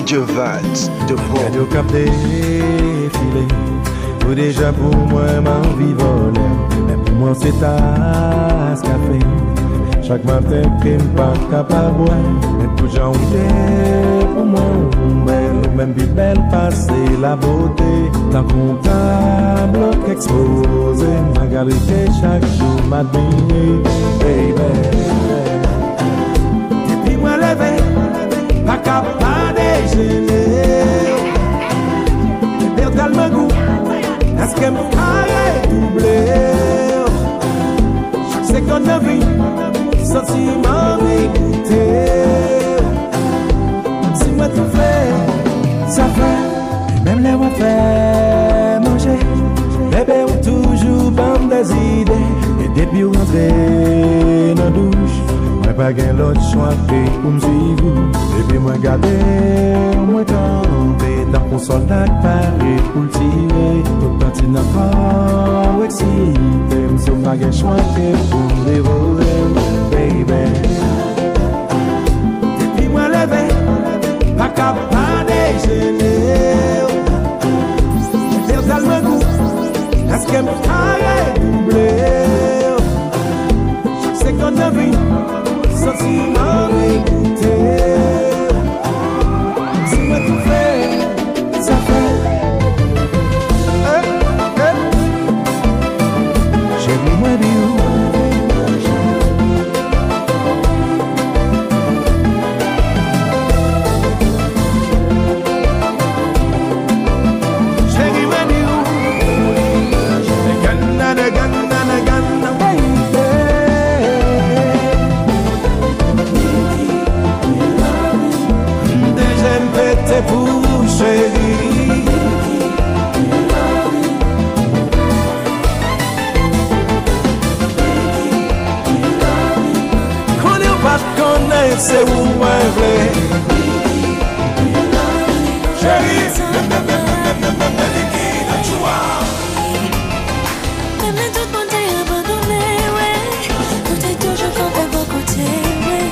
DJ Vibes de Radio cap défilé. Ou déjà pour moi, m'envie voler. Mais pour moi, c'est tasse café. Chaque matin, crime pas capable boire. Mais pour gens pour moi, même vie belle passer la beauté. Tant comptable qu'exposé. Ma galerie chaque jour m'admire. Baby. Depuis moi levé, pas capable déjeuner. Bébé calme goût. Est-ce que mon cœur est doublé? Chaque seconde de vie, sentiment d'écouter. Si moi tout fait, ça fait. Même les mots fait manger. Bébé ou toujours bande des idées. Et depuis rentrer dans la douche, moi pas gain l'autre choix fait pour me suivre. Depuis moi garder, moi tomber dans mon soldat paré pour le tirer. Tout parti n'a pas excité. M'sou pas gain choix fait pour me dévorer, baby. Depuis moi levé, pas capable déjeuner. Faire calme goût. Est-ce que mon cœur est doublé? Chaque seconde de vie, sentiment d'écouter. Si moi tout fait, ça fait. Chérie, moi dis où? C'est où moi vrai chérie, même tout le monde est abandonné, ouais. Tout est toujours campé à vos côtés, ouais.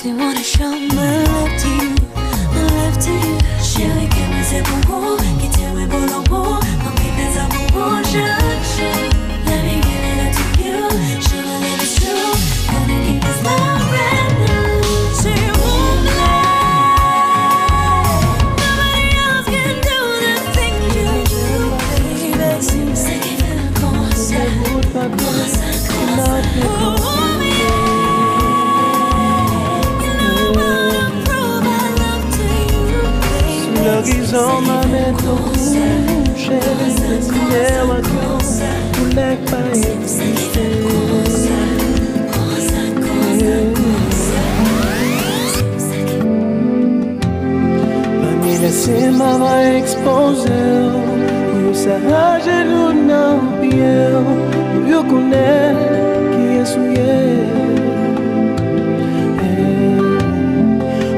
Wanna show my love to you. Chérie, qu'elle me c'est pour vous, qui tu es bon amour, qui me fait ça pour vous chaque jour. Let me give it up to you, show my love is true. Let me keep this love brand new. L'horizon m'amène au coucher, ela mulher para existir. Família cima vai exposer, o sarrage do não piel, o yucuné que é suye.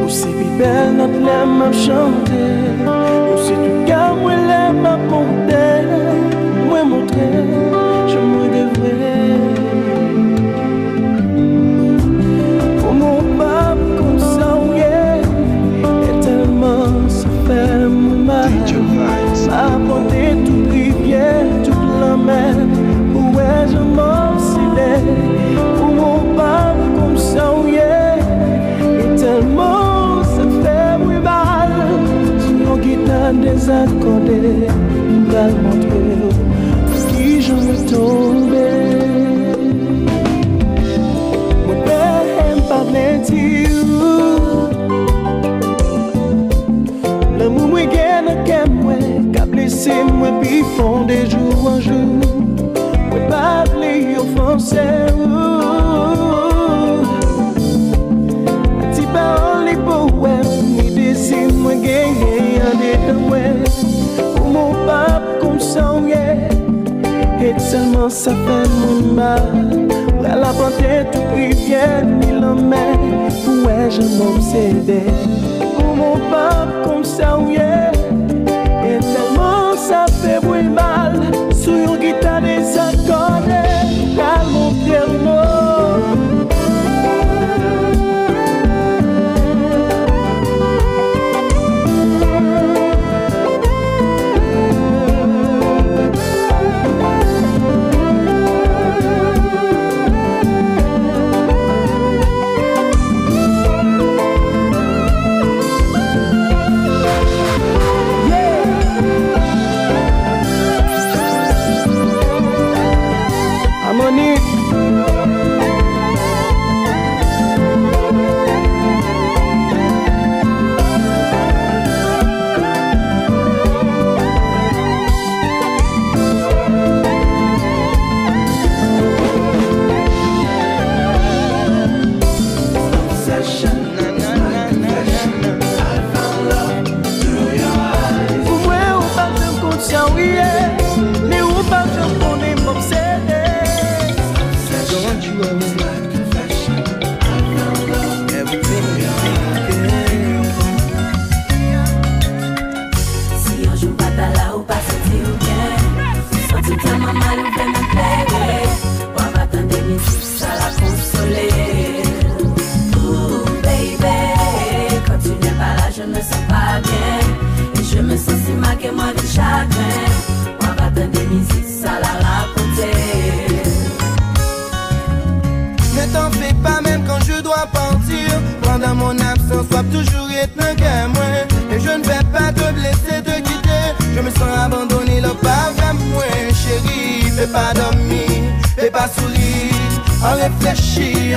O se bibel not lema chanter. Si tu gardes moi les ma ponter, moi montrer, je me devrais. Pour mon pape comme ça, yeah, et tellement ça fait mon mal. Apporter toute rivière, toute la mer, ça fait mon mal. La bonté tout rivière, ni la mer. Ouais, je m'obsédais. Pour mon pape comme ça, oui. Et tellement ça fait bruit mal. Sur une guitare désaccordée, calme mon piano.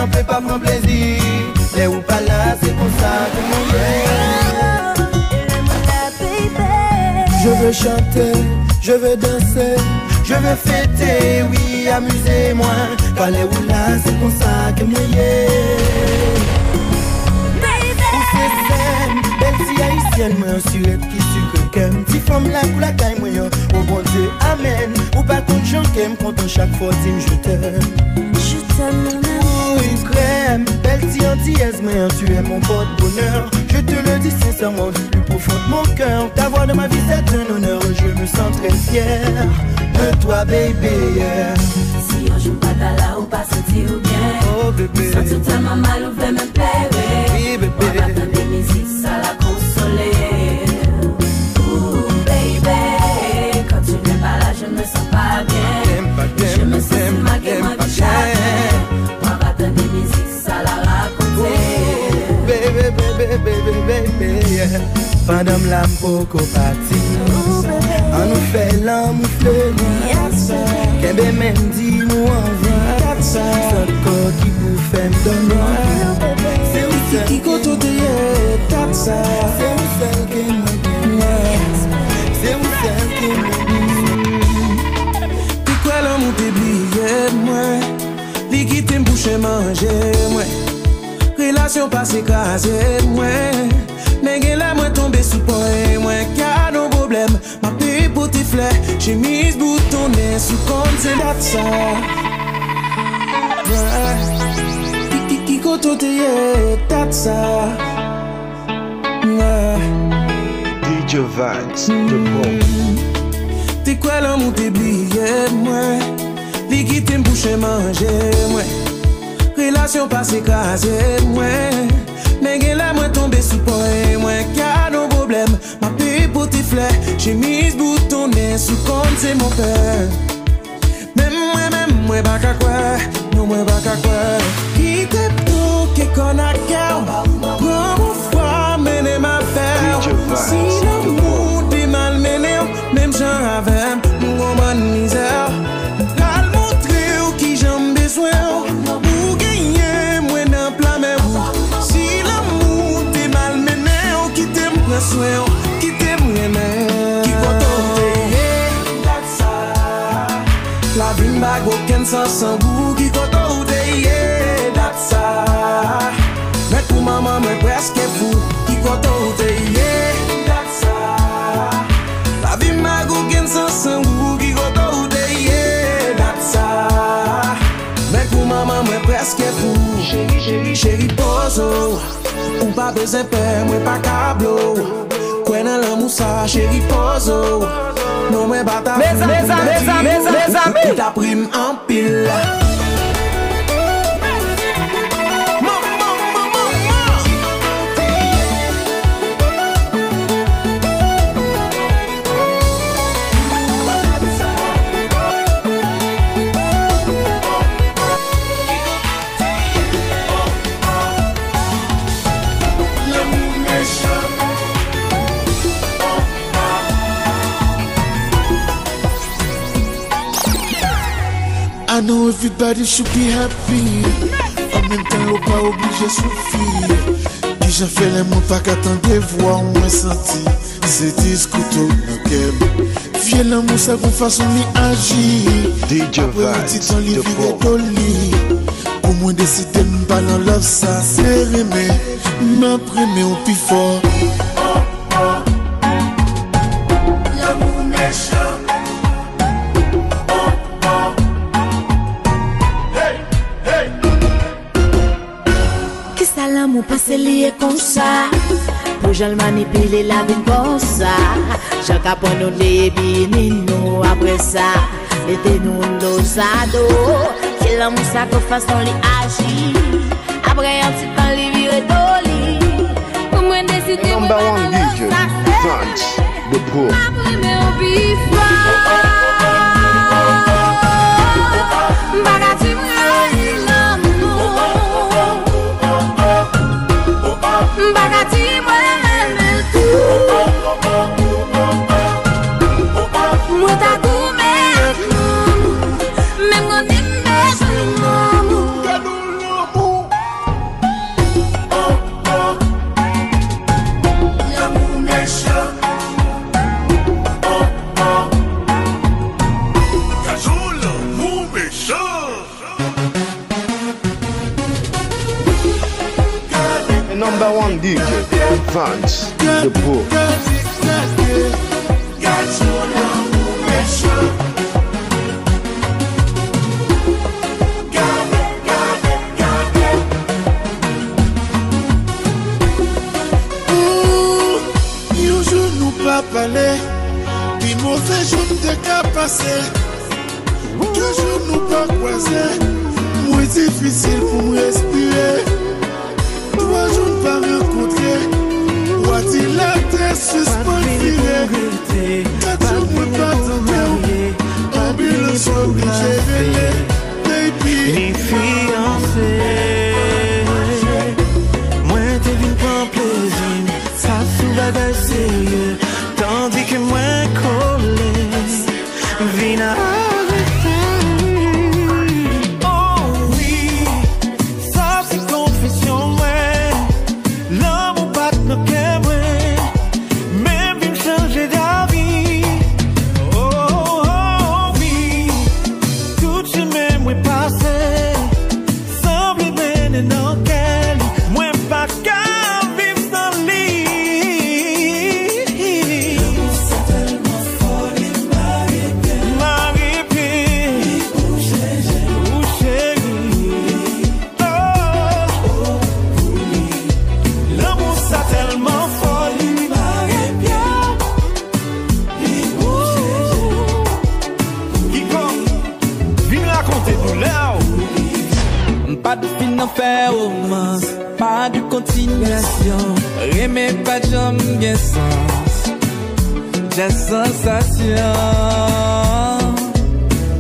On peut pas prendre plaisir. Les ou pas là, c'est pour ça que je veux chanter, je veux danser, je veux fêter, oui, amusez-moi. Quand les ou là, c'est pour ça que moi Où c'est scène, belle si haïtienne, moi on surette qui sucre qu'aime. Si femme la ou la caille, moi au bon Dieu, amen. Ou pas contre j'en qu'aime, quand chaque fois dis je t'aime. Je t'aime. Une crème, belle si antillaise, mais tu es mon beau bonheur. Je te le dis sincèrement du plus profond de mon cœur. Ta voix de ma vie c'est un honneur, je me sens très fier de toi baby, yeah. Si on joue pas là ou pas sentir ou bien. Oh bébé, sans tout tellement mal ou fait me plaire. oui bébé, on va attendre des musiques, ça la consoler. Ouh baby, quand tu n'es pas là je ne me sens pas bien. Je me sens si maquée, moi du chagrin. pendant l'amour qu'on partit, on nous fait l'amour fleurir. Qu'elle même dit nous envoie, c'est le corps qui vous fait me donner. C'est où celle qui compte au dehors, c'est où celle qui me dit, c'est où celle qui me dit. Puis quoi l'amour t'oublié, moi, li quitte me bouche manger, moi. Relation passée crasée, moi. Mais là, moi tombé sous point, moi, car nos problèmes, ma paix pour tes fleurs, j'ai mis ce bouton sous compte, c'est là ça. Qui côté t'as ça. DJ Vance, de bon. T'es quoi l'amour t'es oublié, moi. Li quitte me bouche manger, moi. Relation passée crasée, moi. Mais là, moi tombé sous point, moi, car nos problèmes, ma paix pour tes fleurs, j'ai mis ce bouton sous compte, c'est mon père. Même moi, pas qu'à quoi, non, moi, pas qu'à quoi. Qui t'es pour qui qu'on a cœur, prends mon foi, mener ma faire. Si l'amour t'es mal mené, même j'en avais, mon bonne misère. Là, le montrer qui j'en besoin, pour gagner, moi, dans plein mes roues. Soin, qui t'aime, qui la vie m'a aucun sens sans goût, qui that's ça. Mais pour maman, mais presque fou, qui that's ça. La vie m'a aucun sens sans goût, qui that's ça. masque fou. Chéri pozo, ou pas besoin peur, moi pas cablo. Quoi dans l'amour ça, chéri pozo. Non moi pas ta mes amis, ta prime en pile. I know everybody should be happy. En même temps, l'on pas obligé de souffrir. Qui j'en fais les mots pas qu'attendre voir moins senti. C'est discours tout nos gueules. Viens l'amour, ça qu'on façon m'y agir. DJ Vance, de Pro. Pour moi décider de pas dans love ça. C'est aimer, m'imprimer au plus fort. L'amour méchant. L'amour passe lié comme ça. Pour j'en manipuler la vie comme ça. Chacun pour nous les nous après ça. Mettez-nous l'osado. C'est l'amour ça que façon li agir. Après un petit temps li vire doli. Pour moi décider Number one DJ Vance, the Pro. Après mais on bifra. Bagati Bagati moi Muta kume même on L'amour méchant. L'amour méchant. Number one DJ Vance, the Pro. Yo jour nous pas parler, puis mauvais jour de cas passé. Deux jours nous pas croiser, moins difficile pour me respirer. 3 jours pas rencontrer, voici la terre suspendue. 4 jours pas t'enterrer, ambulance obligée de baby. Les fiancés, moi t'es venu prendre plaisir, ça sous bagage sérieux, tandis que moi collé, vina. Pas de romance, pas de continuation. Remets pas de jambes, bien sens. J'ai sensation.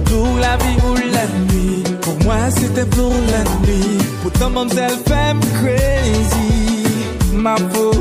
Pour la vie ou la nuit. Pour moi, c'était pour la nuit. Pourtant, mademoiselle fait me crazy. Ma peau.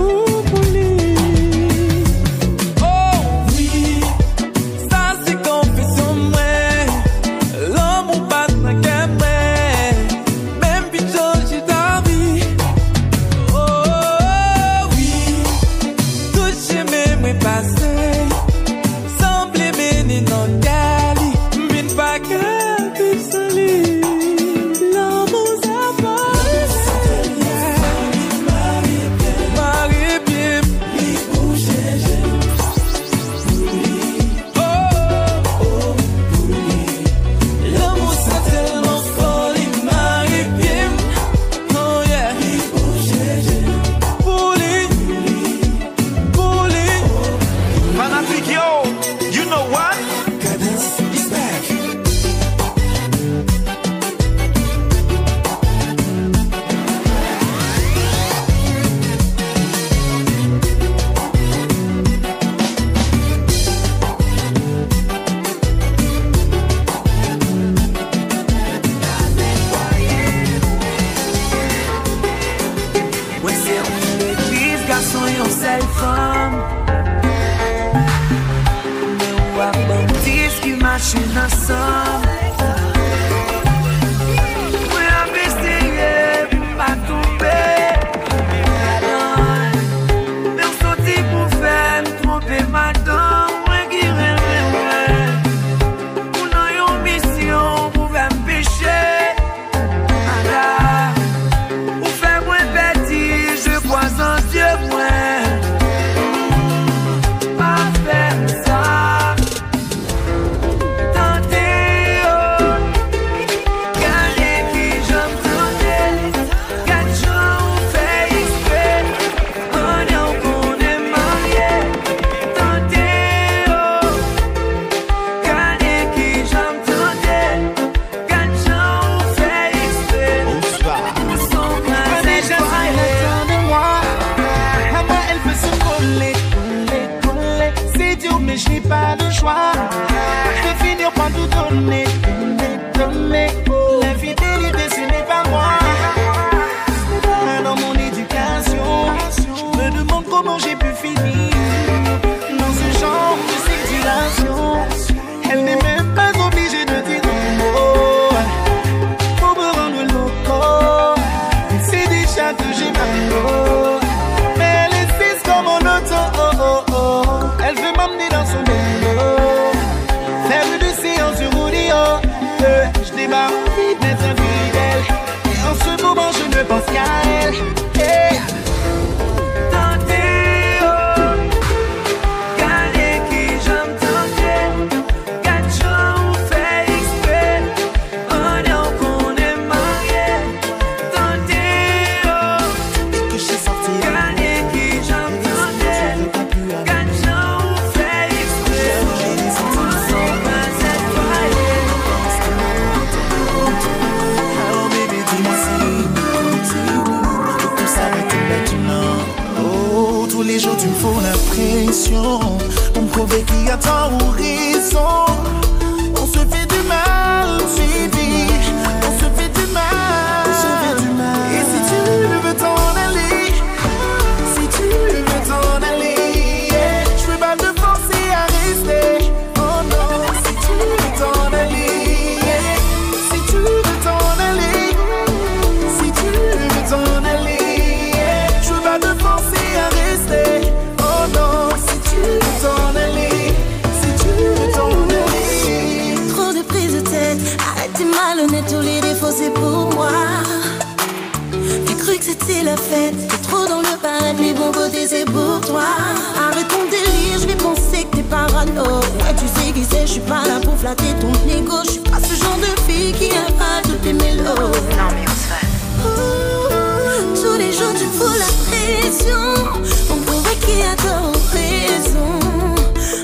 moi yon seule femme. Mais ou a bon dis qui machine ensemble. Moi a essayé pour pas tomber. Mais on sorti pour faire me tromper madame. Moi qui rêve, pour nous yon mission pour faire me pécher. Ou fait moins petit, je crois en Dieu moi. Pas faire ça. Tentez, oh. Gardez qui j'aime tenter. Quatre gens on fait exprès. On est qu'on est marié. Tentez, oh. Gardez qui j'aime tenter. Quatre gens on fait exprès. Mais je n'ai pas le choix de finir par tout donner. L'infidélité ce n'est pas moi. Dans mon éducation, je me demande comment j'ai pu finir dans ce genre de situation. Elle n'est même pas obligée de dire un mot pour me rendre loco. C'est déjà que j'ai mal. Mais elle insiste comme en auto. Elle veut m'emmener dans son vélo, faire de séance sur rodéo. Je n'ai pas envie d'être infidèle. Et en ce moment je ne pense qu'à elle. Hey. Tentez, oh. Gardez qui j'aime tenter. Quatre gens on fait exprès. On est qu'on est marié. Tentez, oh. Et que j'ai sorti. Gardez qui j'aime tenter. Quatre gens on fait exprès. Alors bébé dis-moi si tout ça va te mettre non. Oh, tous les jours tu me fous la pression pour me prouver qu'il y a tant ou raison. On se fait du mal, j'ai dit. On se fait du mal. Et si tu veux t'en aller, je peux pas te forcer à rester. Oh non, si tu veux t'en aller, si tu veux t'en aller, je peux pas te forcer à rester. Oh non, si tu veux t'en aller, Trop de prise de tête, arrête t'es malhonnête, tous les défauts c'est pour moi. J'ai cru que c'était la fête, t'es trop dans le paraître, les bons côtés c'est pour toi. Arrête ton délire, je vais penser que t'es parano. Ouais tu sais qui c'est, je suis pas là pour flatter ton ego. Je suis pas ce genre de fille qui avale toutes tes mélos. Non mais on se fait. Tous les jours tu me fous la pression pour prouver qu'il y a tort ou raison.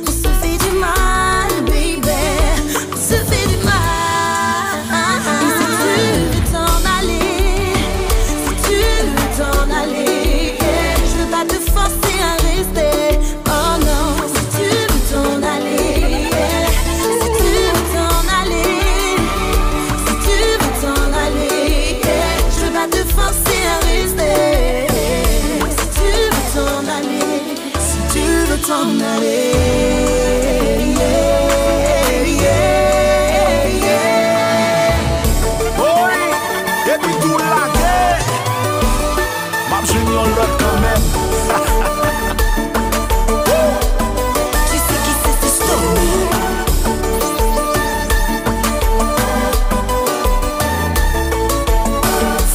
On se fait du mal, baby. On se fait du mal. Et si tu veux t'en aller, je veux pas te forcer à rester. Oh non, si tu veux t'en aller, je veux pas te forcer à rester. Si tu veux t'en aller, Et puis tout la guerre, ma junior l'autre quand même. tu sais qui c'est ce story.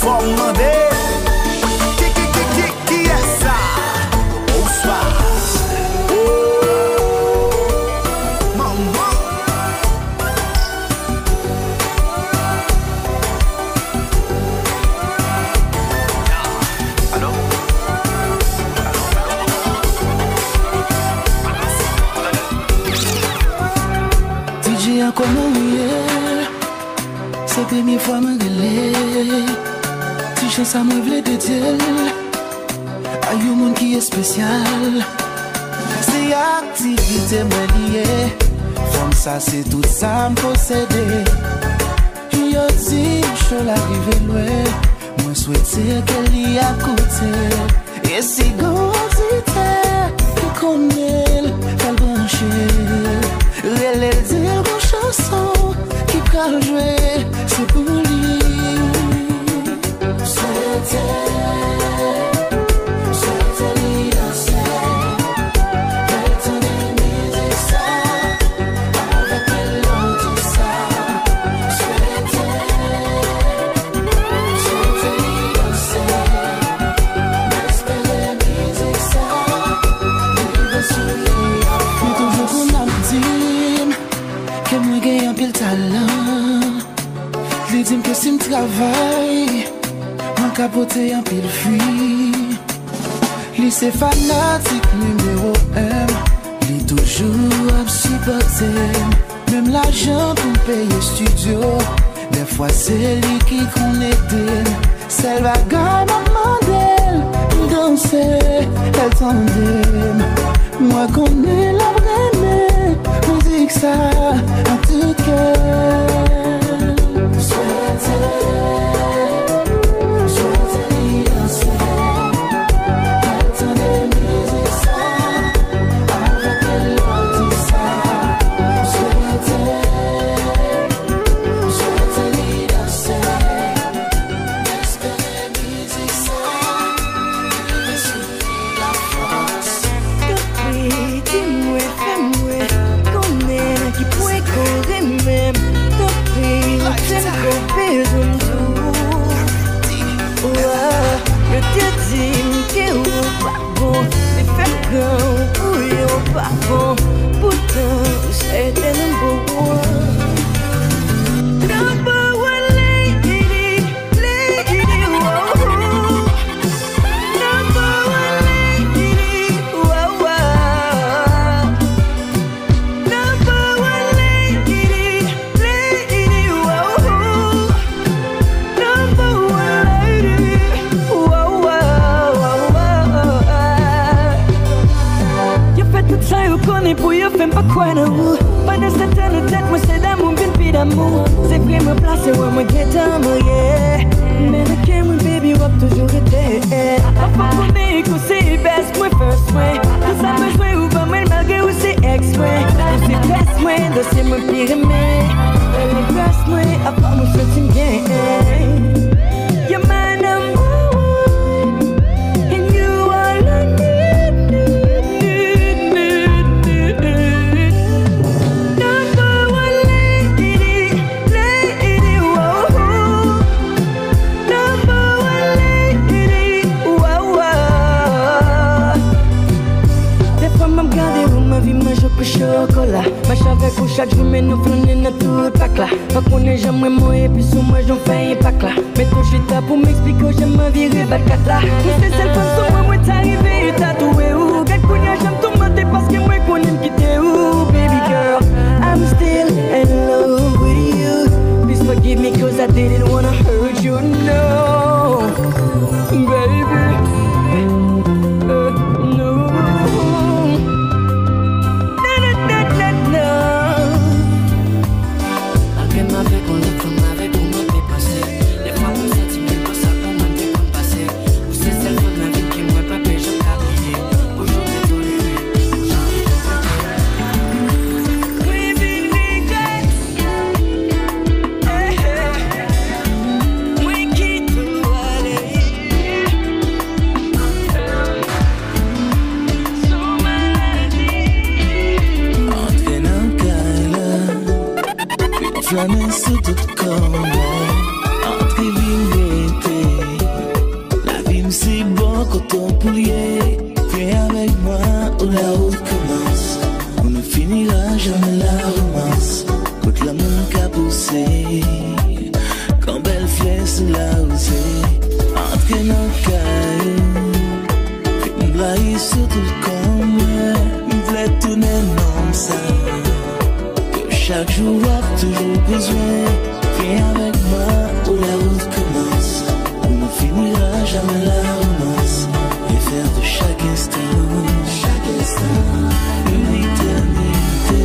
Faut demander qui est ça? Bonsoir. Maman. Allô? DJ a comment hier, c'est la première fois me relais. Si je ça me vle de dire, a yon moun qui est spécial. C'est activité me liée, comme ça c'est tout ça me posséder. Yo dit je l'arrive loin, moi souhaiter qu'elle y a côté. Et si gosité, tu connais le branché. Elle dit une chanson qui peut jouer, c'est pour lui. C'était lui danser. Elle tenait musique ça, avec elle on dit ça. C'était lui danser. M'espérer musique ça, vivre sous les enfants. Mais toujours qu'on a dit que moi j'ai un pile talent. Lui dit que si je travaille, moi capoter un pile fuit. Lui c'est fanatique numéro 1. Lui toujours à supporter. Même l'argent pour payer studio, des fois c'est lui qui connecte. C'est le bagarre maman d'elle, danser, elle tendait. Moi connais la vraie, on dit que ça en tout cœur. C'est pris me placer où moi get amoureux. Mais le camera baby wap toujours été. Parfois pour me que c'est best moi first way. Tout ça besoin ou pas mal malgré ou c'est exprès. C'est best moi de c'est mon pire mais. Elle est best moi à part mon shooting game. You're my number one and you are like me. Chocolat, marche avec vous chaque jour, mais nous flânons dans tout pack là. Pas qu'on est jamais moi et puis sur moi j'en fais un pack là. Mais ton chita pour m'expliquer, j'aime ma virer balcat là. Nous c'est celle femme sur moi, moi t'es arrivé, tatoué où. Quel cognac j'aime tout mater parce que moi qu'on aime quitter où. Baby girl, I'm still in love with you. Please forgive me cause I didn't wanna hurt you, no. Baby. Flamme sous tout corps, entre vivre. La vie c'est bon quand on poulier. Viens avec moi où la route commence. On ne finira jamais la romance. Quand l'amour qu'a poussé, quand belle fleur sous la rosée. Entre nos cailloux, fais une blague sur tout corps. Une voulait tourner non ça. Chaque jour a toujours besoin. Viens avec moi où la route commence. On ne finira jamais la romance. Et faire de chaque instant une éternité.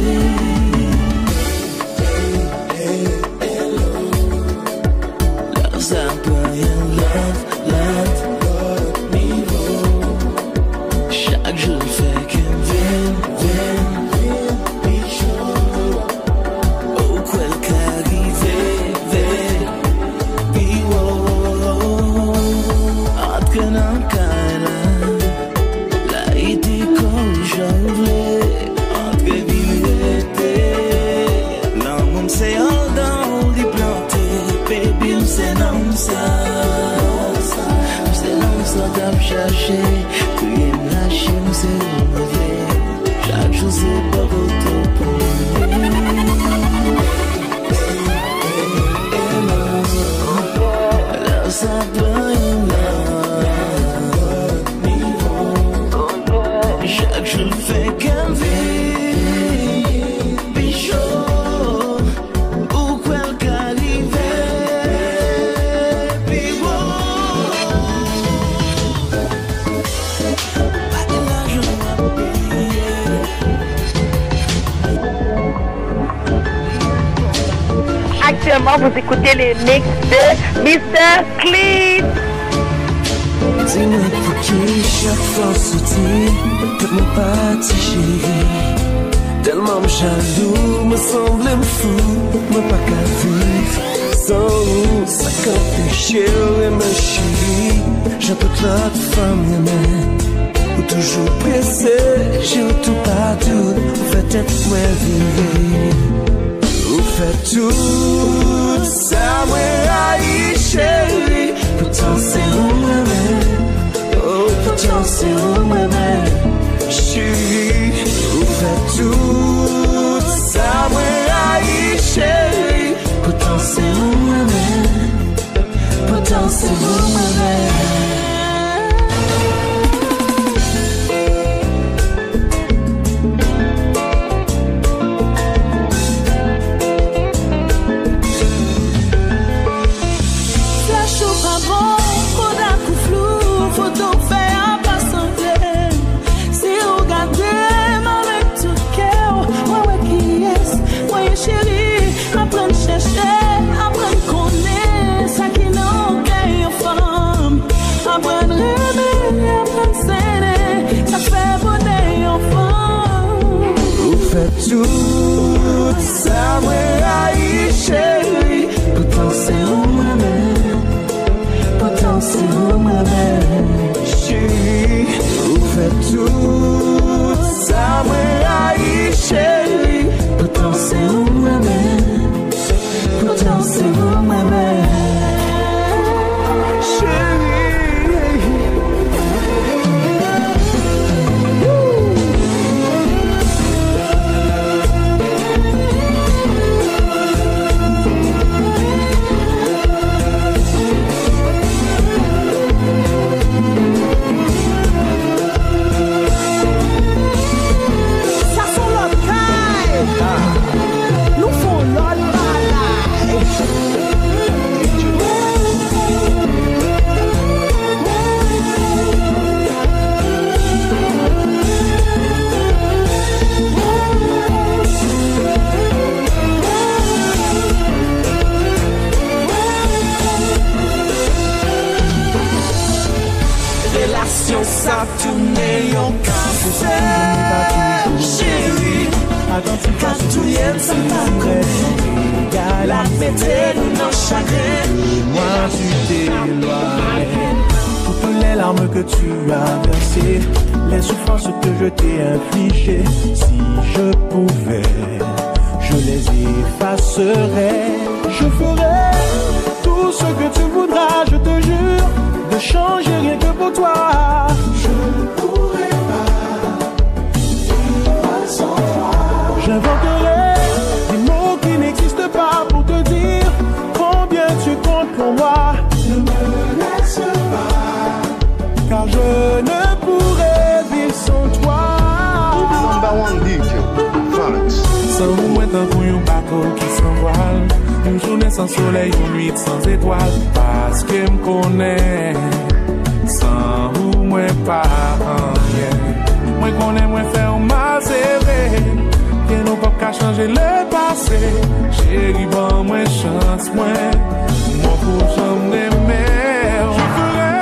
Love's a brilliant love, love, niveau. sans t'as cherché, crier lâcher nous c'est mauvais. Chaque jour c'est pas autant pour nous. Love ça chaque jour fait qu'un vie bichot ou quel qu'arrive biwo Actuellement vous écoutez les mix de Mr. Clean. Dis-moi pour qui chaque fois soutient que mon parti chéri. Tellement me jaloux, me semble me fou, me pas qu'à vivre. Sans nous, ça quand t'es chérie, ma chérie. J'ai toute l'autre femme, mais ou toujours pressé, j'ai tout partout. Vous faites être moi vivre. Vous faites tout ça, moi aïe chérie. Pourtant c'est moi-même. Oh, pourtant c'est moi-même, chérie. Vous faites tout ça, moi aïe chérie. Pourtant c'est moi-même, pourtant c'est moi-même. Tout ça, moi, aïe, chérie. Pourtant, c'est moi-même. Pourtant, c'est moi-même, chérie. Vous faites tout ça, moi, aïe, chérie. Pourtant, c'est moi-même. Pourtant, c'est moi-même, chérie. Ça tourne en café, chérie. Quand tout y est, ça m'a connu. La météo dans chagrin. Moi, tu t'éloignes. Toutes les larmes que tu as versées, les souffrances que je t'ai infligées, si je pouvais, je les effacerais. Je ferais tout ce que tu voudras, je te jure, de changer rien que pour toi. Je ne pourrais pas vivre sans toi. J'inventerai des mots qui n'existent pas pour te dire combien tu comptes pour moi. Ne me laisse pas, car je ne pourrais vivre sans toi. Number one DJ, Vance. Sans vous, un pour un bateau qui s'envole, une journée sans soleil, une nuit sans étoiles, parce que me connais. Sans vous, moi pas rien. Moi connais, moi faire ma série. Que nous pas qu'à changer le passé. Chérie, bon, moi chance, moi pour jamais m'aimer. Je ferai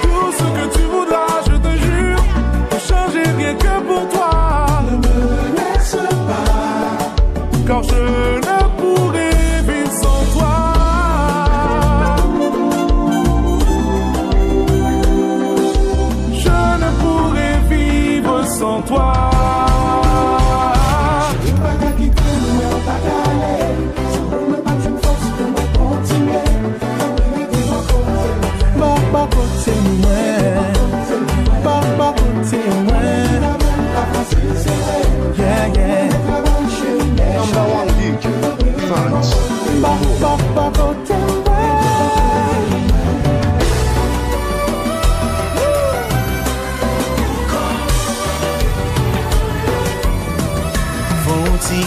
tout ce que tu voudras, je te jure, de changer rien que pour toi. Ne me laisse pas, car je ne pourrai vivre sans toi. Sans toi, je ne peux pas quitter, mais on va galer. Sans me battre une force de me continuer.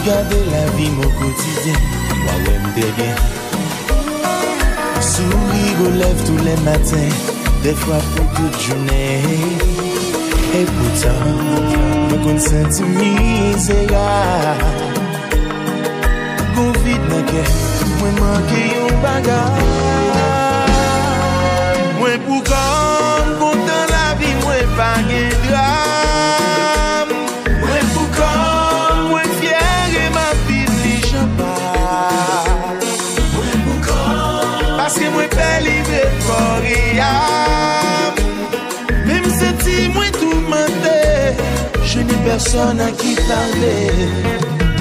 Regarder la vie mon quotidien, moi j'aime bien. Sourire aux lèvres tous les matins, des fois pour toute journée. Et pourtant, je me sens misérable. Qu'on vide dans le cœur, moi manque un bagage. Moi pour quand, content la vie, moi pas de drame. Moi pour quand, moi fier et ma vie les champagne. Moi pour quand, parce que moi pas livré pour rien. Même si moi tout menté, je n'ai personne à qui parler.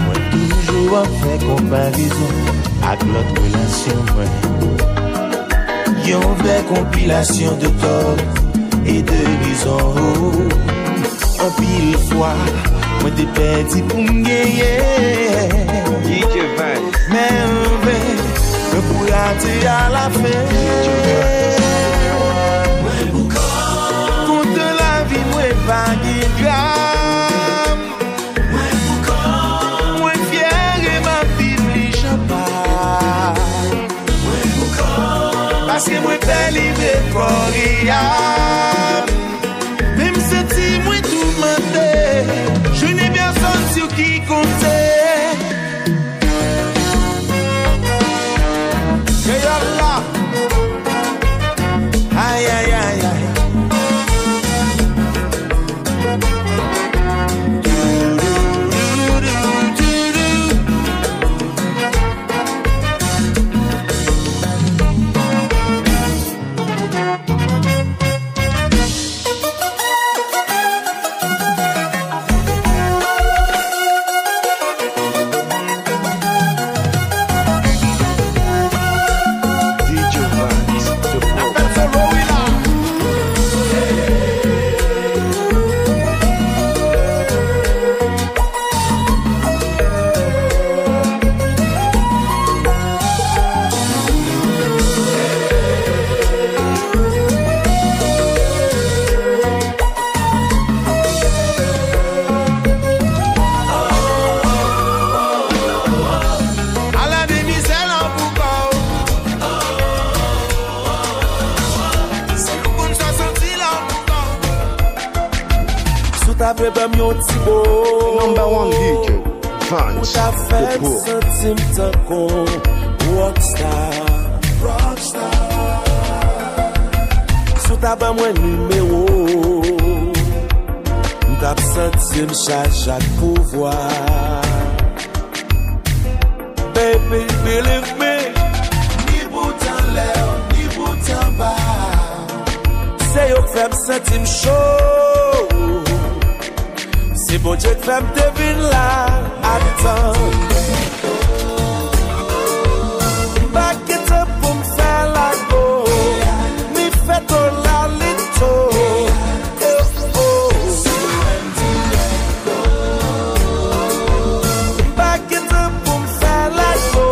Moi toujours fait comparaison avec l'autre relation. Une vraie compilation de torts et de raisons. En pile fois, moi t'ai perdu pour me gagner. Mais un vrai, me pour rater à la fin. Contre la vie, moi pas de gramme. Moi fier et ma vie les champagne. Parce que moi pas livré pour rien. Même si moi tout menté, je n'ai bien senti sur qui compter. Aïe aïe aïe aïe. Number one DJ, Vance, the poor. Rockstar. Sous ta ban moi numéro, m'tap sentim chaque pouvoir. Baby, believe me, ni bout en l'air, ni bout en bas. C'est yo fait sentim chaud. C'est bon Dieu qui fait me devine là. Attends. Back it up pour me faire la go. Mi fait ton la lito. Back it up pour me faire la go.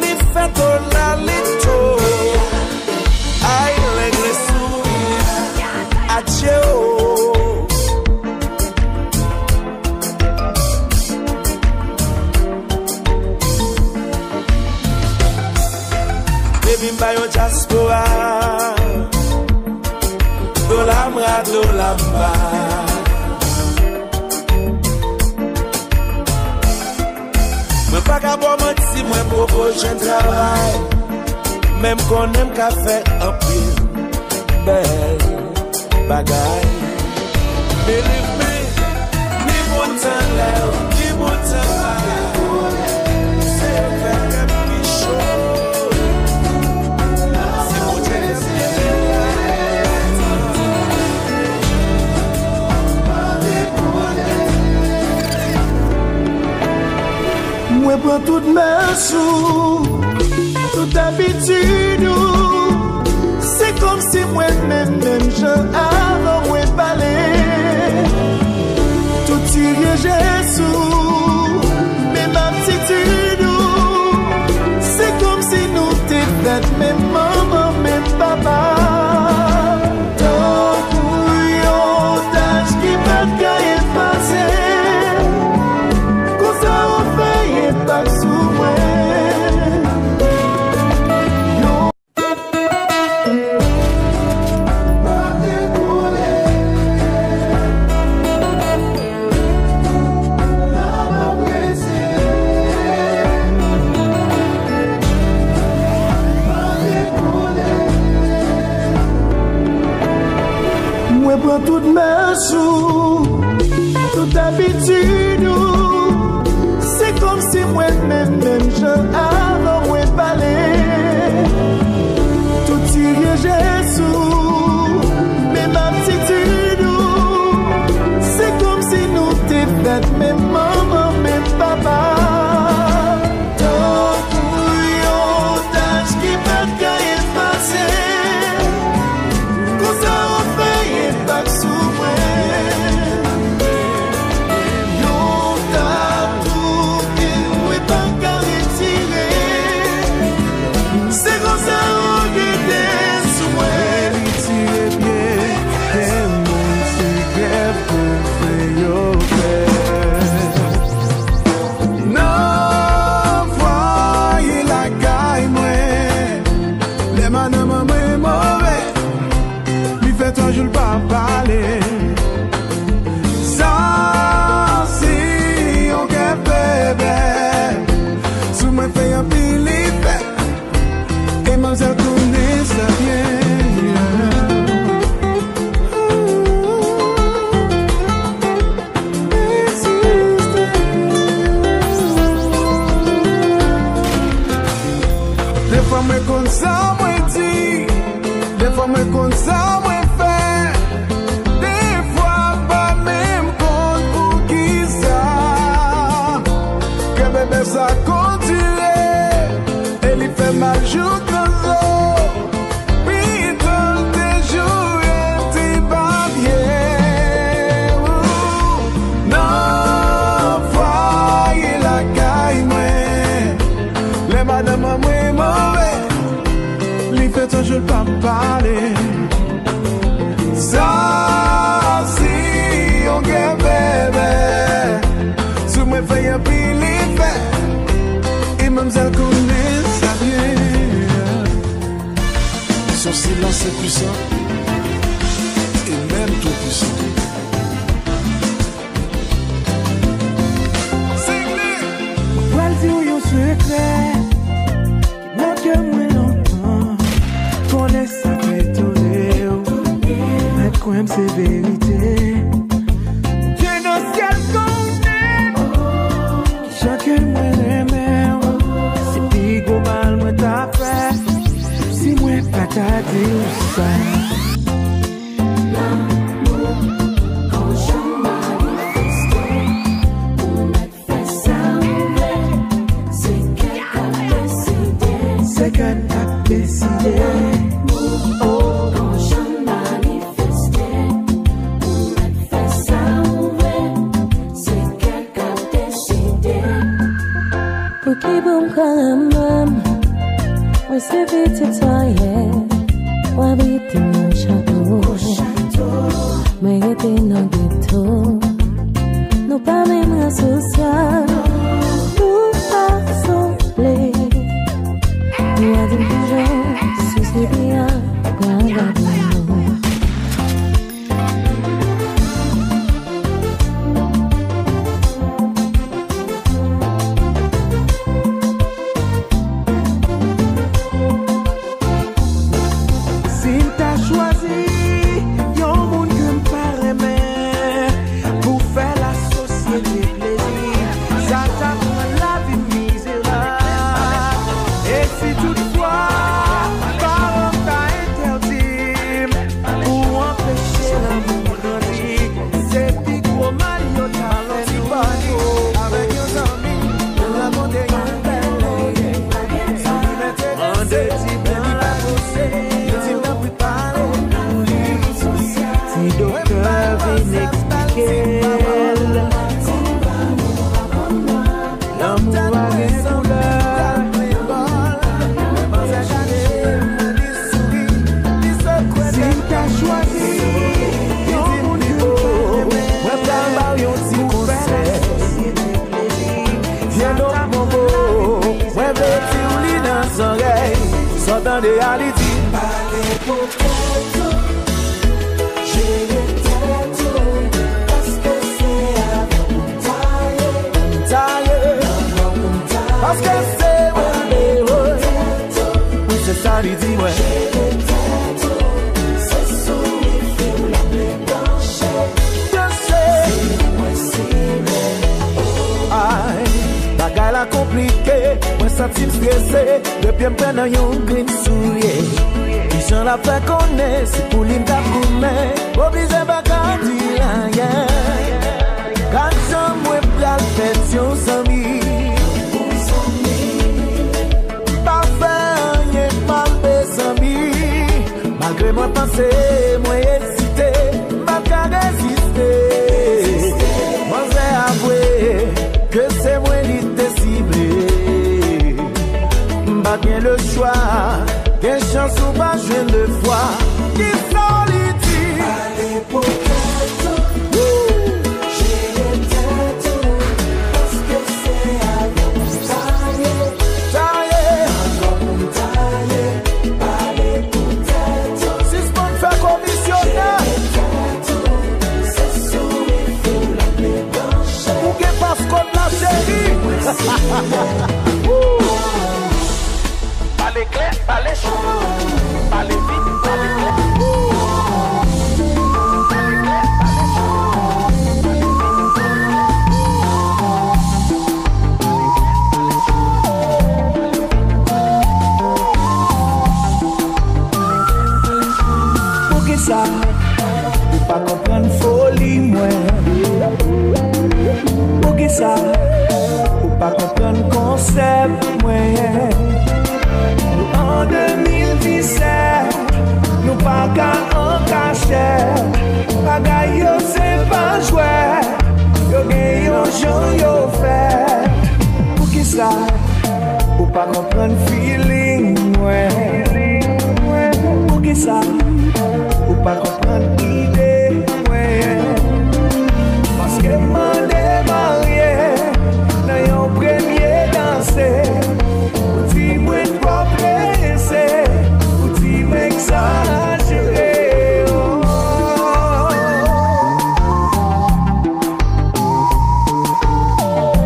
Mi fait ton la lito. Aïe les sous. Adieu. Bayo diaspora, dolamra dolamba. Me pas qu'à boire menti, moi propose un travail. Même qu'on aime qu'à faire un pile, belle bagaille. Believe me, ni bon temps l'air, ni bon temps bagaille. C'est faire un petit show. Moi prends toute ma sous, toute habitude. C'est comme si moi-même, je avant moi parler. Tout tiré Jésus, même aptitude. C'est comme si nous t'étions même maman, même papa. Tant pour tâche qui m'a caillé passé. Comme ça, Moi prends toute ma sous, toute habitude. C'est comme si moi-même, je avant moi parler. Tout y Jésus, mais ma attitude. C'est comme si nous t'étions même maman, même papa. Je ne pas parler. Ça, si on est bébé, sous ma feuille en pilipe, et ma zèle connaît ça bien. Des fois, me comme ça, moi dit, des fois, me comme ça, moi. Ça continue, elle y fait mal jour comme ça. Puis dans tes jours, t'es pas bien. Non, voyez la caille, moi. Les madames, moi, mauvais. Lui fait toujours pas parler. Ça, si on gagne bébé, sous mes feuilles à pile. Elle connaît ça bien. Son silence est puissant et même trop puissant. Voilà dire un secret, mon cœur moins longtemps, connaît ça fait tourner, mais quoi c'est vérité. Dieu dans le ciel connaît, chacun moins aimé. Mal moi t'a fait, si moi pas t'a dit ça. L'amour, quand je manifestais, on a fait ça vrai. C'est qu'elle a décidé. C'est qu'elle a décidé. L'amour, quand je manifestais, on a fait ça vrai. C'est qu'elle a décidé. Pour qui bon calme. Moi c'est vite taillé, ou habiter mon château, mais était dans le ghetto, nous pas même associés, nous pas semblés, nous a dit toujours, si c'est bien, regardez-nous. Dans des réalités. Parce que c'est c'est ça, il dit, ouais. stressé, depuis me prendre un green soulier. Ils sont la fait connaître, c'est pour l'imta pour moi. Obligé pas qu'à dire rien. Quand j'en me pral fait yon sami. Pas faire rien mal besami. Malgré moi penser, moi hésiter, pas qu'à résister. Moi j'ai avoué que c'est moi qui t'ai ciblé. Pas bien le choix, des chances ou pas je le vois. Qui solitude. Allez pour Parlez clair, parlez chaud, parlez vite, parlez clair. Pour qui ça, ou pas comprendre folie moi. Pour qui ça, ou pas comprendre concept moi. En 2017, nous pas qu'à en cacher. Bagay yo c'est pas jouer. Yo gen yo jour yo fait. Pour qui ça, ou pas comprendre feeling ouais. Pour qui ça, ou pas comprendre idée ouais. Parce que m'en démarré dans yon premier dansé. Dis-moi quoi pressé, ou dis-moi exagéré.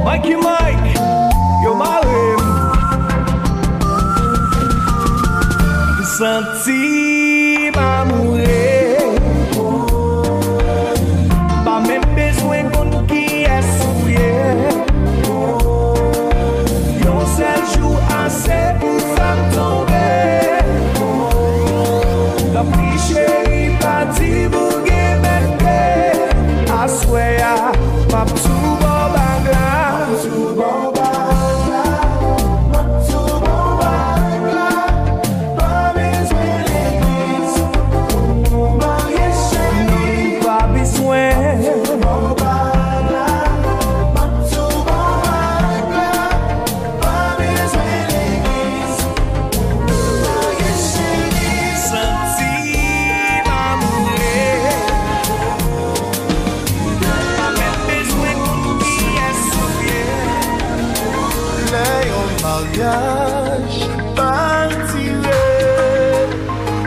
Mikey Mike, yo marre. Senti ma mourir. Pas même besoin qu'on qui est souillé. Yon seul jour assez pour faire tomber. La plus chérie partie pour gagner. I swear, ma tout bon bagla. Pas besoin. Mariage partiré,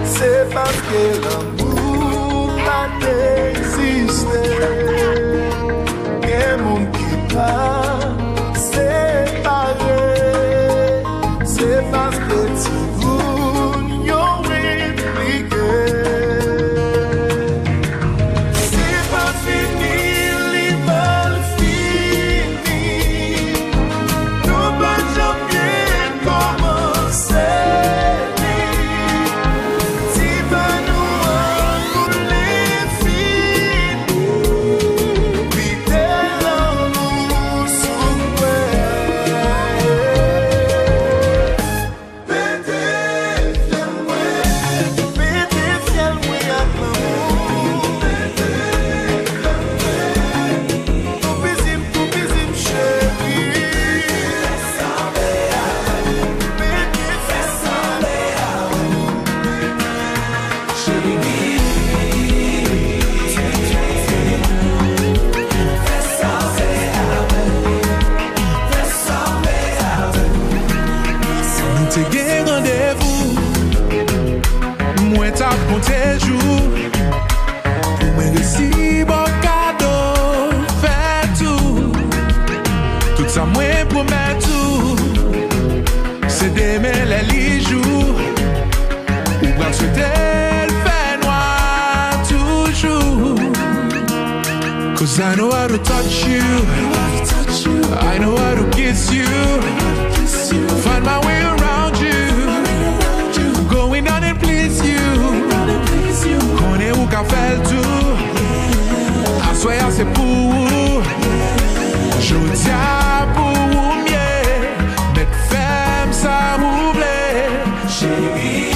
c'est parce que l'amour a existé. Et mon qui pas séparé, c'est parce que tu vous y'ont répliqué. C'est pas fini, les mal fini. Nous pas jamais commencer. Si pas nous pour les filles, vite l'amour sous moi. Pété fiel moi avec l'amour. Tout bisime chérie. Te gen rendez-vous, moi t'as compté jour. Pour me réussir bon cadeau, fais tout. Tout ça moi promets tout. C'est d'aimer les jours. Ou bien souhaiter le fait noir toujours. Cause I know how to touch you, I know how to kiss you. Find my way around you. Going down and please you. Connais où qu'a fait le tour. Assoya c'est pour vous. Je tiens pour vous mieux. Mettre femme ça m'oublie. Chérie.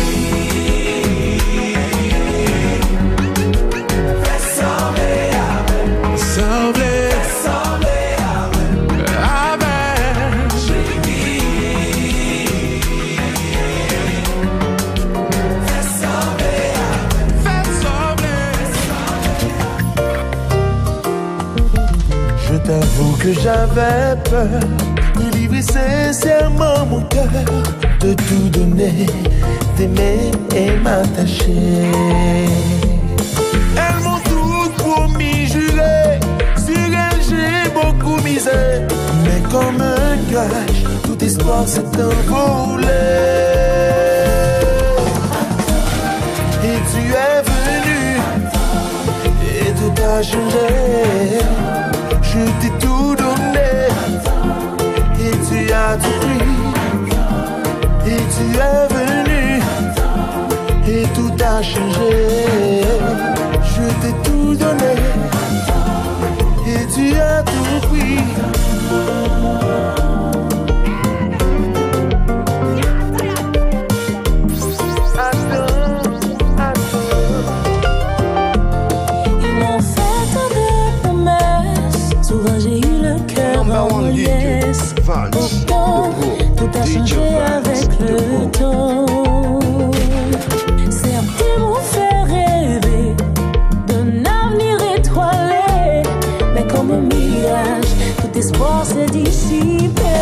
J'avoue que j'avais peur de livrer sincèrement mon cœur, de tout donner, d'aimer et m'attacher. Elles m'ont toutes promis, juré, sur elles j'ai beaucoup misé. Mais comme un gage, tout espoir s'est envolé. Et tu es venu, et tout a changé. Je t'ai tout donné, et tu as tout pris, et tu es venu, et tout a changé. Je t'ai tout donné, et tu as tout pris. Pourtant, tout a changé avec le temps. Certains m'ont fait rêver d'un avenir étoilé, mais comme un mirage, tout espoir s'est dissipé.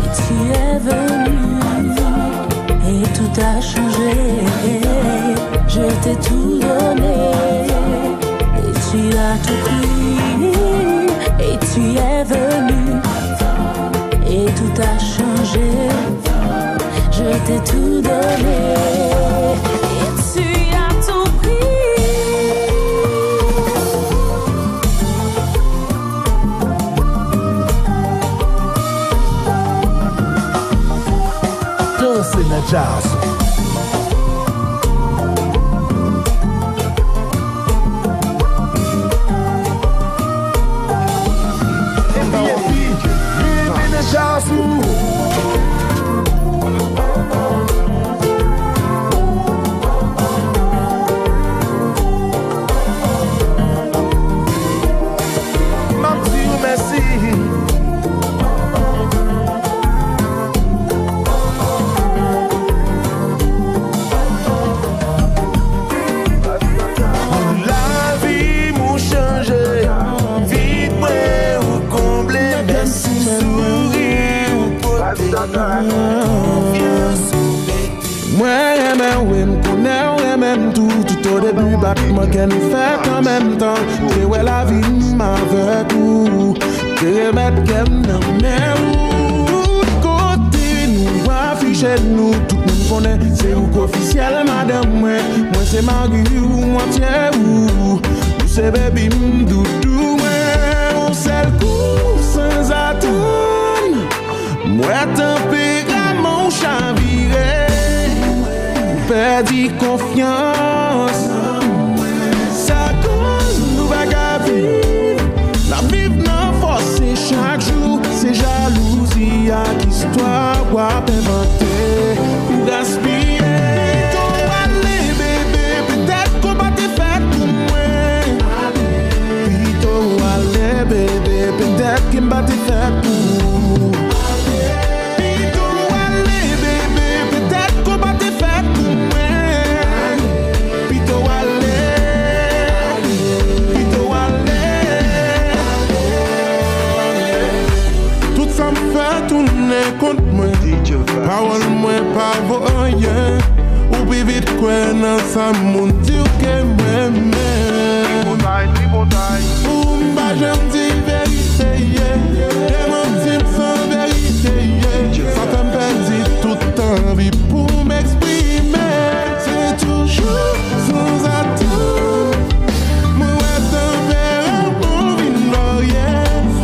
Et tu es venu, et tout a changé. Je t'ai tout donné, et tu as tout pris. Et tu es venu, et tout a changé. Je t'ai tout donné, et tu as tout pris. Dancing the jazz. Moi qu'elle fait en même temps, c'est ouais la vie m'a avec vous. C'est mettre qu'elle n'a où côté nous afficher nous tout le monde connaît. C'est où qu'officiel madame moi c'est Marie ou moi tiens ou c'est baby m'doudou moi on sait le coup sans attendre. Moi tempérament chaviré, perdu confiance. La vive n'a forcé chaque jour, c'est jalousie à l'histoire ou à inventer ou gaspiller. Plutôt aller bébé, peut-être qu'on va te faire pour moi. Plutôt aller bébé, peut-être qu'on va te faire pour moi. Plutôt aller bébé, peut-être qu'on va te faire pour moi. Plutôt aller. Tourner contre moi, parole moi pas vaut rien. Ou plus vite quoi dans sa monde dire que moi-même. Ou m'ba j'aime dire vérité, et mentir sans vérité. Ça t'a perdu tout envie pour m'exprimer. C'est toujours sans attendre. Moi t'en verrai mon vie glorieuse.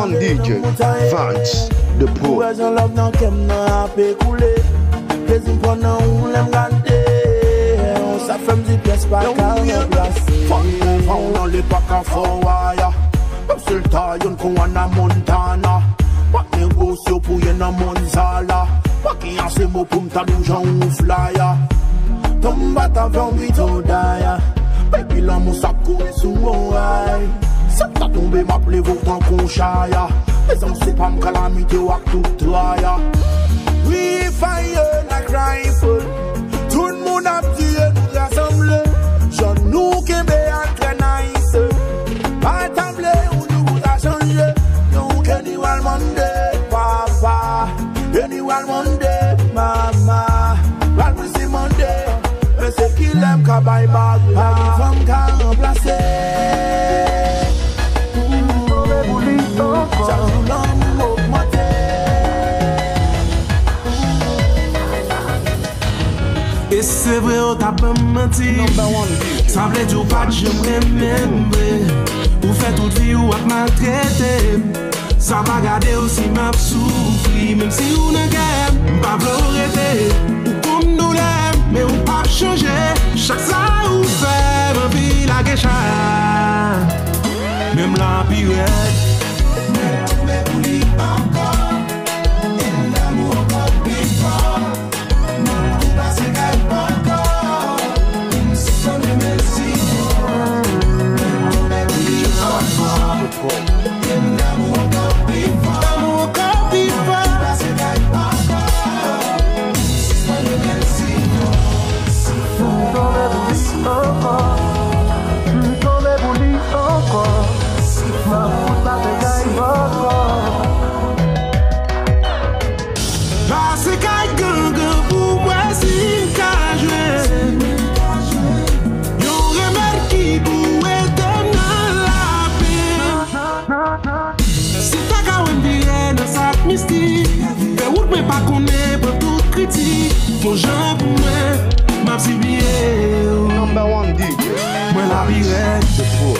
one DJ, Vance, the Pro. Poison love now kem na apé coulé. Plaisir pour nous l'aime garder. On s'affirme du pièce par car on place. On les pas qu'à forward. Comme sur le taillon qu'on a na Montana. Pas négocier pour y na Monzala. Pas qui a ces mots pour m'tadou j'en ou flyer. Tomba ta vent bito daya. Baby l'amour ça coule sous mon eye. Ça t'a tombé ma plaie vaut tant qu'on chaya. Mais on sait pas m'calamité ou à tout traya. We fire like rifle. Tout le monde a dit nous rassembler. J'en nous qui est très nice. Pas tablé ou nous a changé. Nous qui nous allons demander papa. Nous allons demander maman. Nous allons demander. Mais c'est qu'il aime qu'à bailler bag. Pas de femme qu'à remplacer. Et c'est vrai, on t'a pas menti. Ça plaît du pas que j'aimerais même. Ou fait toute vie ou à maltraiter. Ça va garder aussi m'a souffri. Même si on a gagne, pas pleurer. Ou comme nous l'aime, mais on pas changer. Chaque ça ou fait, ma vie la guécha. Même la pirate. Mais pour lui encore. Et l'amour encore plus fort. C'est qu'elle pas encore. Sans le merci. L'amour encore plus fort. L'amour encore plus fort. C'est qu'elle pas encore. Sans le merci. Tombe bouli encore. Ma route la pégaille encore. Parce qu'elle gagne pour moi si qu'à jouer. Yon remède qui pourrait donner la paix. Si t'as qu'à un billet dans sa mystique, mais où ne pas connaître pour tout critique. Faut j'en pour moi, ma petite billet. Number one DJ, Moi la birette, the Pro.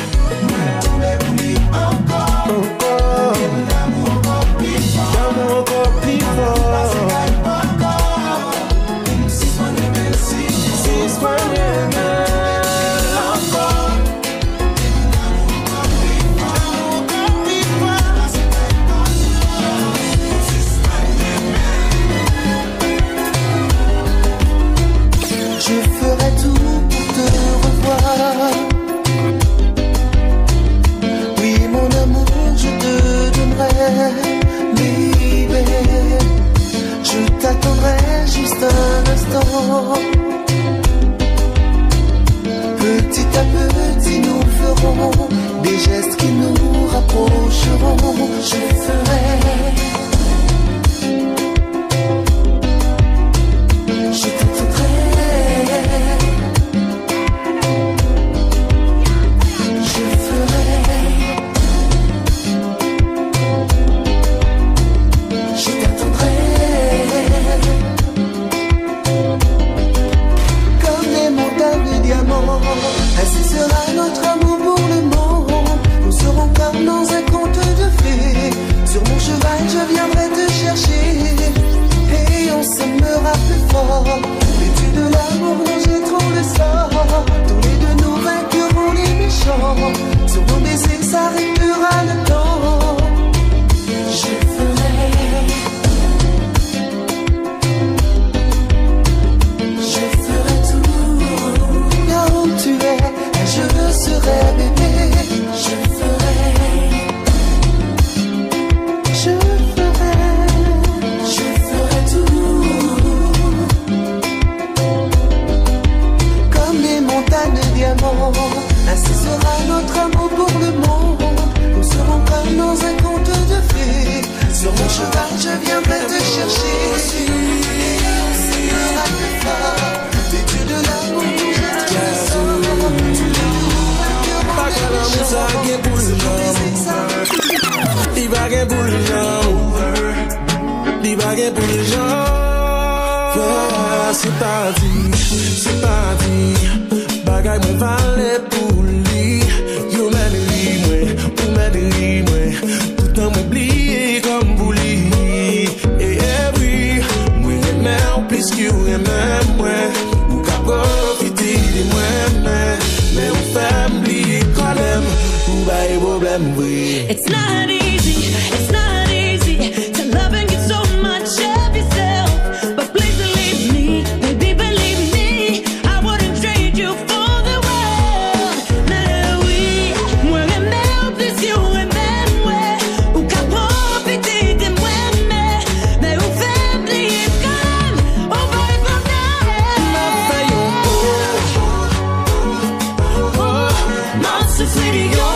Je ferai tout pour te revoir. Oui, mon amour, je te donnerai l'idée. Je t'attendrai juste un instant. Petit à petit, nous ferons des gestes qui nous rapprocheront. Je ferai. Je t'attendrai. Je ferai. Je t'attendrai. Comme des montagnes de diamants. Ainsi sera notre amour pour le monde. Nous serons comme dans un conte de fées. Sur mon cheval, je viendrai te chercher. Et on s'aimera plus fort. L'étude de l'amour, nous jetterons le sort. Tous les deux nous vainquerons les méchants. Sur nos baisers s'arrêtera le temps. Je ferai. Je ferai tout. Là où tu es, je serai bébé. Je ferai. Je ferai. Je ferai tout. Comme des montagnes de diamants. Ainsi sera notre amour pour le monde. Nous serons comme dans un conte de fées. Sur mon cheval, je viendrai te chercher. Et on s'aimera plus fort. L'étude de l'amour, nous jettons le sort. Pas qu'à l'amour, ça gagne pour le genre. Il va gagner pour le genre. Il va gagner pour le genre. C'est parti. Bagaille mon valet pour lui. Yo m'aide moi, pour m'aider moi. Tout le temps m'oublie. It's not easy, it's not easy to love and get so much of yourself. But please believe me, baby, believe me, I wouldn't trade you for the world. Now oui, moi j'aime plus you and then ouais, ou qu'à profiter de moi-même, mais ou fait oublier quand même, on va y prendre ma feuille au non souffrir de yo.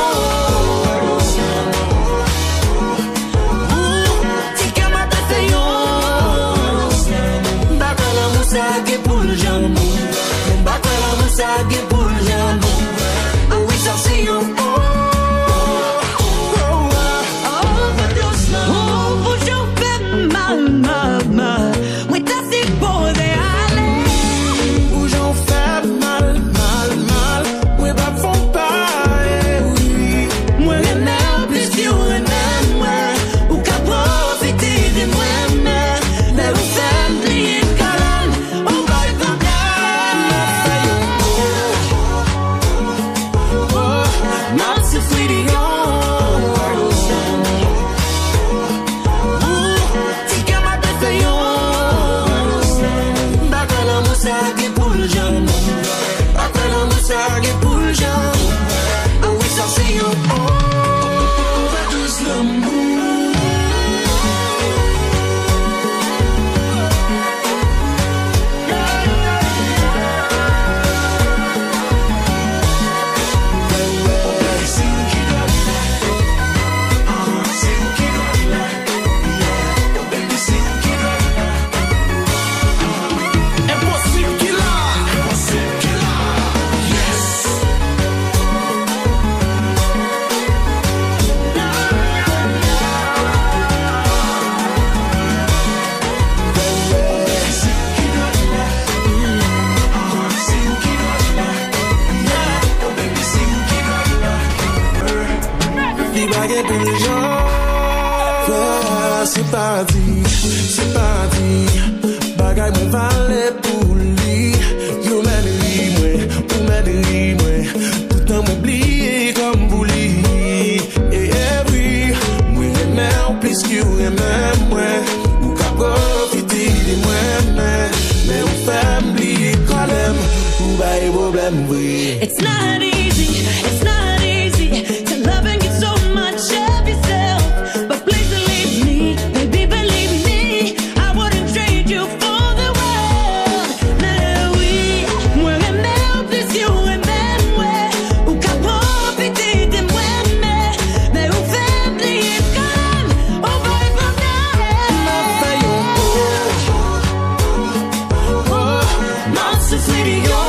C'est parti, bagay mon valet pour lui. Yo m'aide, tout en m'oublier comme vous lui. Et oui, moi j'aime plus que vous aimez moi. Ou qu'à profiter de moi, mais on fait m'oublier quand même. Ou bah y'a problème, oui. It's not easy, it's not easy to love and get so much of yourself. But please believe me, baby, believe me, I wouldn't trade you for the world. Now oui, moi j'aime plus you and then ouais, ou qu'à profiter de moi-même, mais ou fait oublier quand même, on va y prendre ma feuille au non souffrir de yo.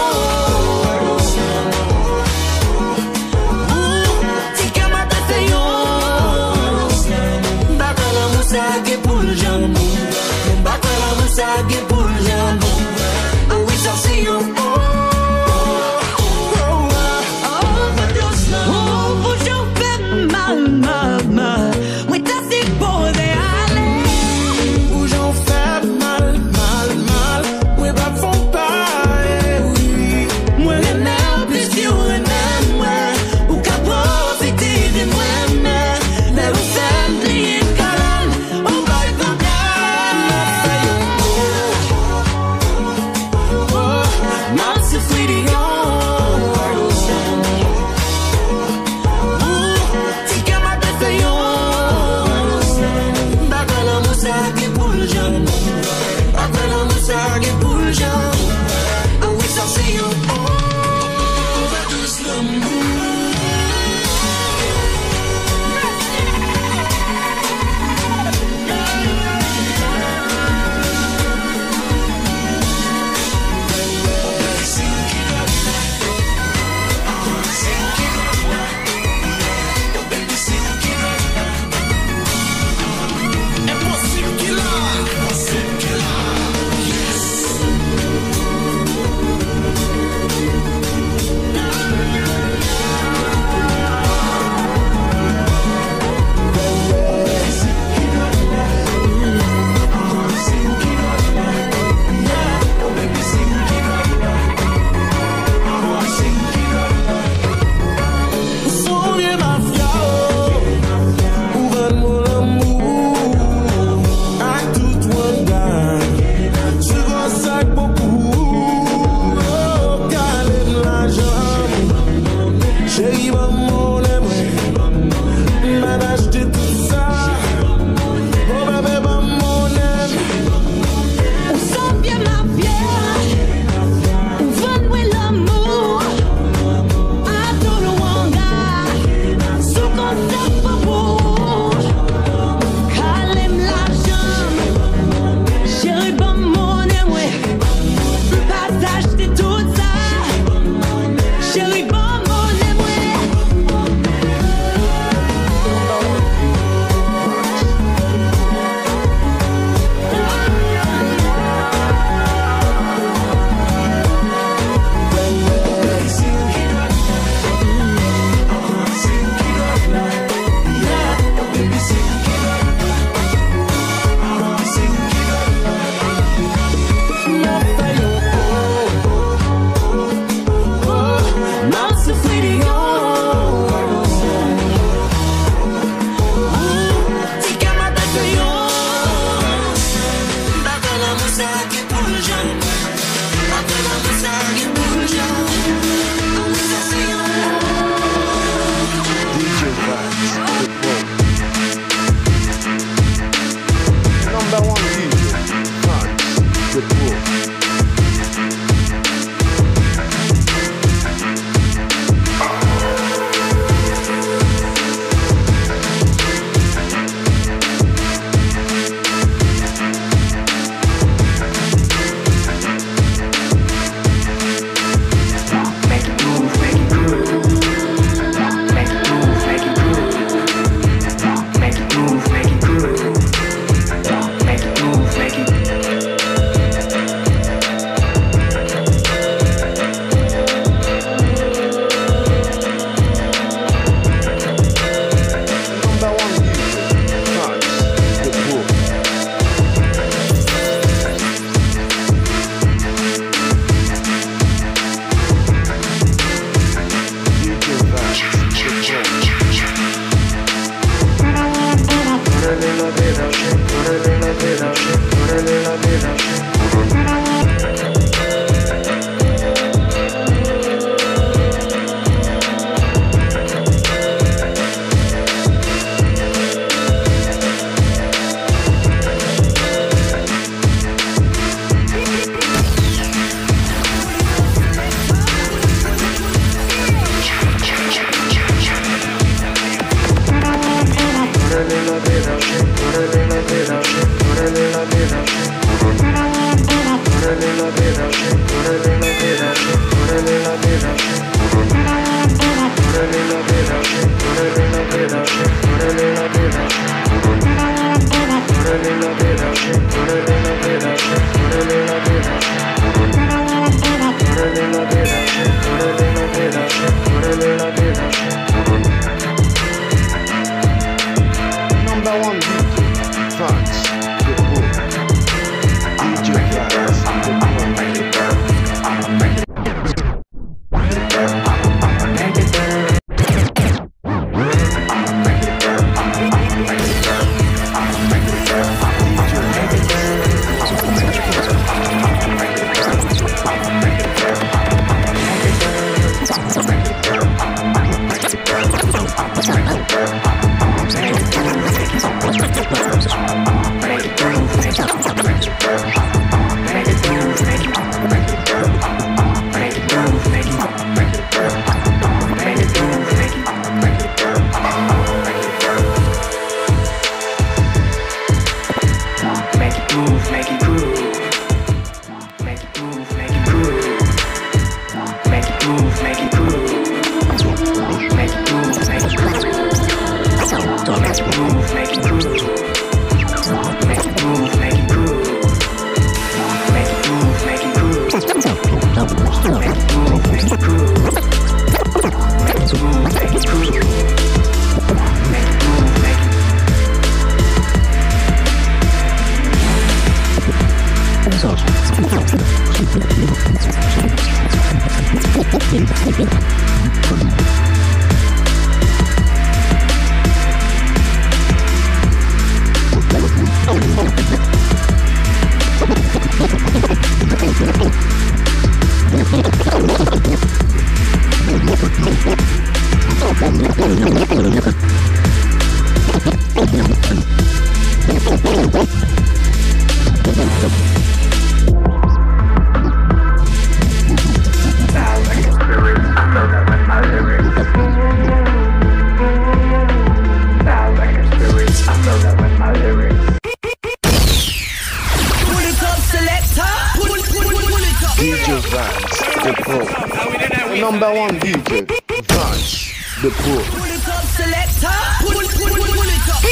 Number one DJ, Vance, the Pro. Pull it up, selector. Pull it up,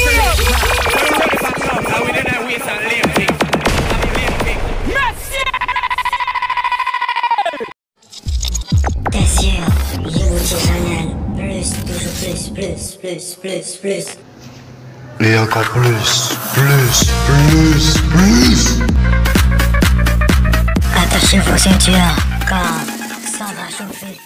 T'es sûr, multi-channel, toujours plus. Et encore plus. Attachez vos ceintures, car ça va chauffer.